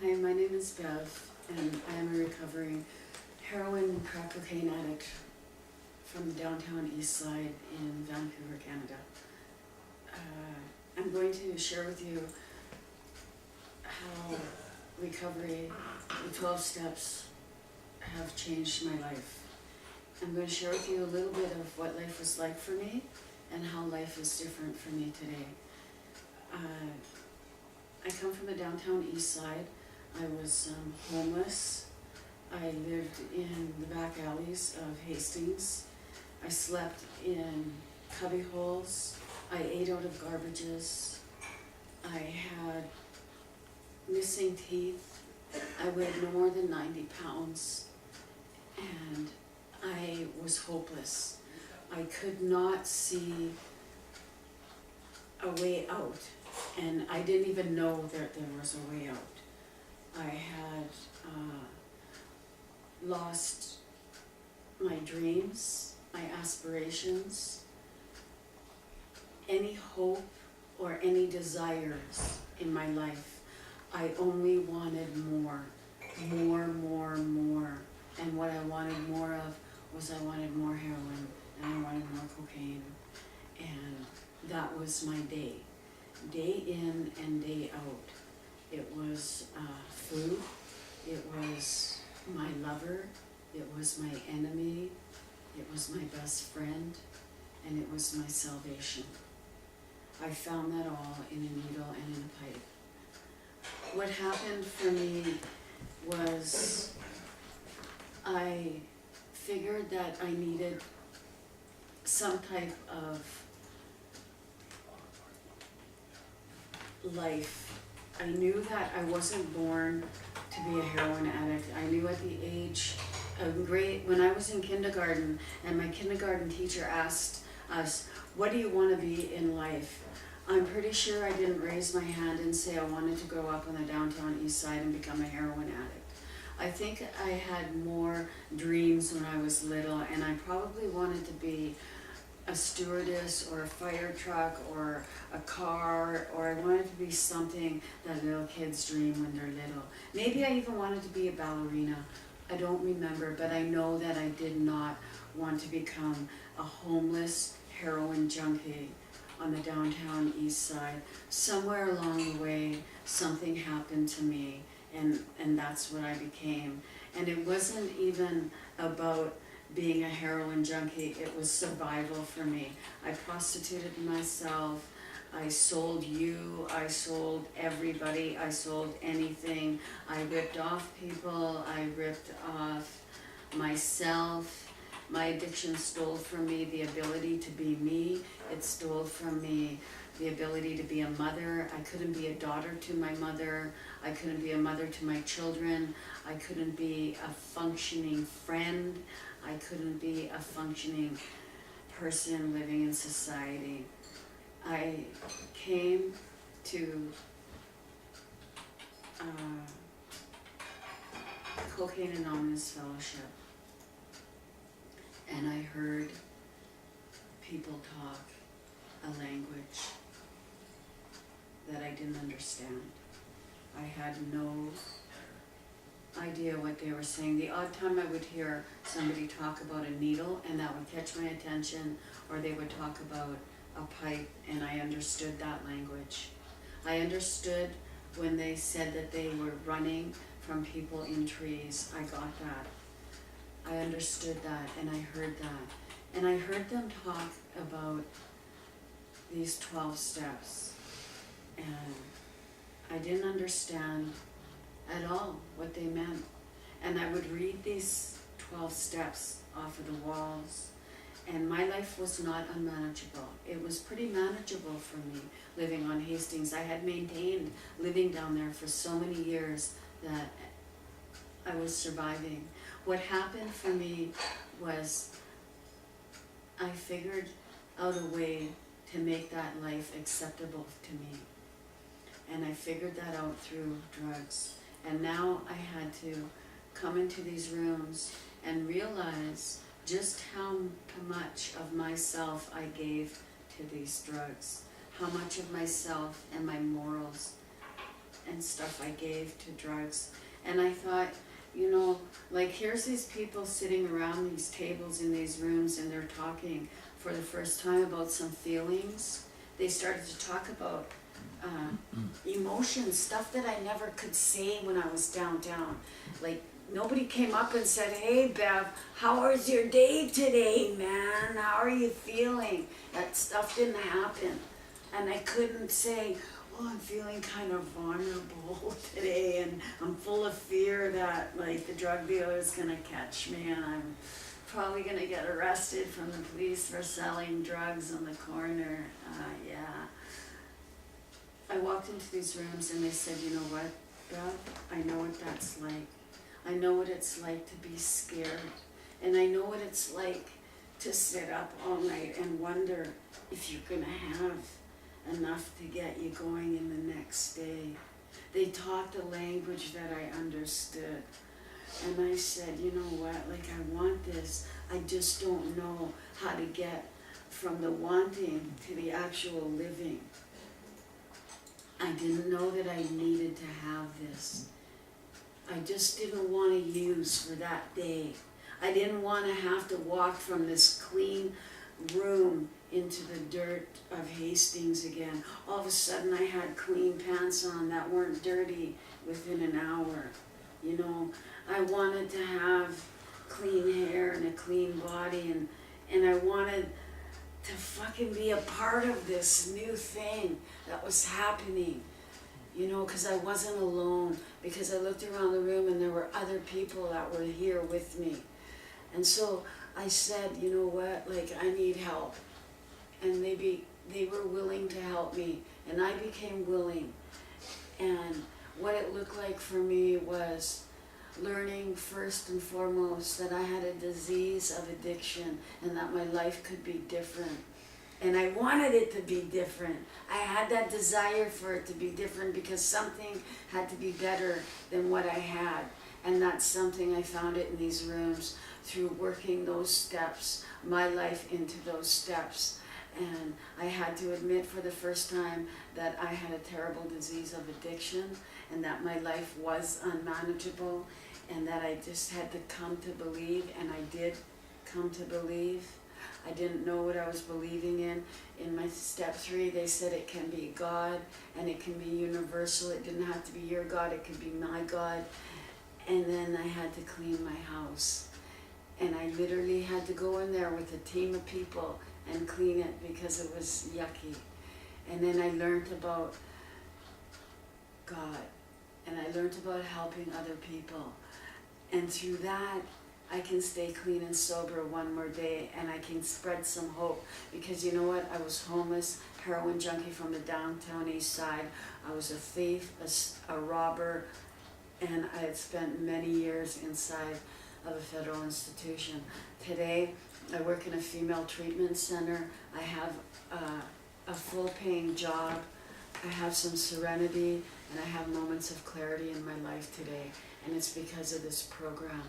Hi, my name is Bev, and I am a recovering heroin and crack cocaine addict from the downtown east side in Vancouver, Canada. I'm going to share with you how recovery, the 12 steps, have changed my life. I'm going to share with you a little bit of what life was like for me and how life is different for me today. I come from the downtown east side. I was homeless. I lived in the back alleys of Hastings. I slept in cubby holes. I ate out of garbages. I had missing teeth. I weighed no more than 90 pounds. And I was hopeless. I could not see a way out. And I didn't even know that there was a way out. I had lost my dreams, my aspirations, any hope or any desires in my life. I only wanted more. And what I wanted more of was I wanted more heroin and I wanted more cocaine. And that was my day in and day out. It was food, it was my lover, it was my enemy, it was my best friend, and it was my salvation. I found that all in a needle and in a pipe. What happened for me was I figured that I needed some type of life. I knew that I wasn't born to be a heroin addict. I knew at the age of when I was in kindergarten, and my kindergarten teacher asked us, what do you want to be in life? I'm pretty sure I didn't raise my hand and say I wanted to grow up on the downtown east side and become a heroin addict. I think I had more dreams when I was little, and I probably wanted to be a stewardess or a fire truck or a car, or I wanted to be something that little kids dream when they're little. Maybe I even wanted to be a ballerina. I don't remember, but I know that I did not want to become a homeless heroin junkie on the downtown east side. Somewhere along the way, something happened to me, and that's what I became. And it wasn't even about being a heroin junkie, it was survival for me. I prostituted myself, I sold I sold everybody, I sold anything. I ripped off people, I ripped off myself. My addiction stole from me the ability to be me. It stole from me the ability to be a mother. I couldn't be a daughter to my mother. I couldn't be a mother to my children. I couldn't be a functioning friend. I couldn't be a functioning person living in society. I came to Cocaine Anonymous Fellowship, and I heard people talk a language that I didn't understand. I had no idea what they were saying. The odd time I would hear somebody talk about a needle and that would catch my attention, or they would talk about a pipe, and I understood that language. I understood when they said that they were running from people in trees. I got that. I understood that, and I heard that. And I heard them talk about these 12 steps, and I didn't understand at all what they meant. And I would read these 12 steps off of the walls, and my life was not unmanageable. It was pretty manageable for me living on Hastings. I had maintained living down there for so many years that I was surviving. What happened for me was I figured out a way to make that life acceptable to me. And I figured that out through drugs. And now I had to come into these rooms and realize just how much of myself I gave to these drugs, how much of myself and my morals and stuff I gave to drugs. And I thought, you know, like here's these people sitting around these tables in these rooms and they're talking for the first time about some feelings. They started to talk about emotions, stuff that I never could say when I was downtown. Like nobody came up and said, hey Bev, how was your day today, man? How are you feeling? That stuff didn't happen. And I couldn't say, well, I'm feeling kind of vulnerable today and I'm full of fear that like the drug dealer is gonna catch me and I'm probably gonna get arrested from the police for selling drugs on the corner. Yeah. I walked into these rooms and they said, you know what, Beth, I know what that's like. I know what it's like to be scared. And I know what it's like to sit up all night and wonder if you're gonna have enough to get you going in the next day. They taught the language that I understood. And I said, you know what, like I want this. I just don't know how to get from the wanting to the actual living. I didn't know that I needed to have this. I just didn't want to use for that day. I didn't want to have to walk from this clean room into the dirt of Hastings again. All of a sudden I had clean pants on that weren't dirty within an hour. You know, I wanted to have clean hair and a clean body and I wanted to fucking be a part of this new thing that was happening. You know, because I wasn't alone, because I looked around the room and there were other people that were here with me. And so I said, you know what, like I need help. And they were willing to help me and I became willing. And what it looked like for me was learning first and foremost that I had a disease of addiction and that my life could be different. And I wanted it to be different. I had that desire for it to be different because something had to be better than what I had. And that's something I found it in these rooms through working those steps, my life into those steps. And I had to admit for the first time that I had a terrible disease of addiction and that my life was unmanageable and that I just had to come to believe, and I did come to believe. I didn't know what I was believing in. In my step 3, they said it can be God and it can be universal. It didn't have to be your God, it could be my God. And then I had to clean my house. And I literally had to go in there with a team of people and clean it because it was yucky. And then I learned about God and I learned about helping other people. And through that, I can stay clean and sober one more day and I can spread some hope. Because you know what? I was homeless, heroin junkie from the downtown east side. I was a thief, a robber, and I had spent many years inside of a federal institution. Today, I work in a female treatment center. I have a full-paying job. I have some serenity and I have moments of clarity in my life today. And it's because of this program.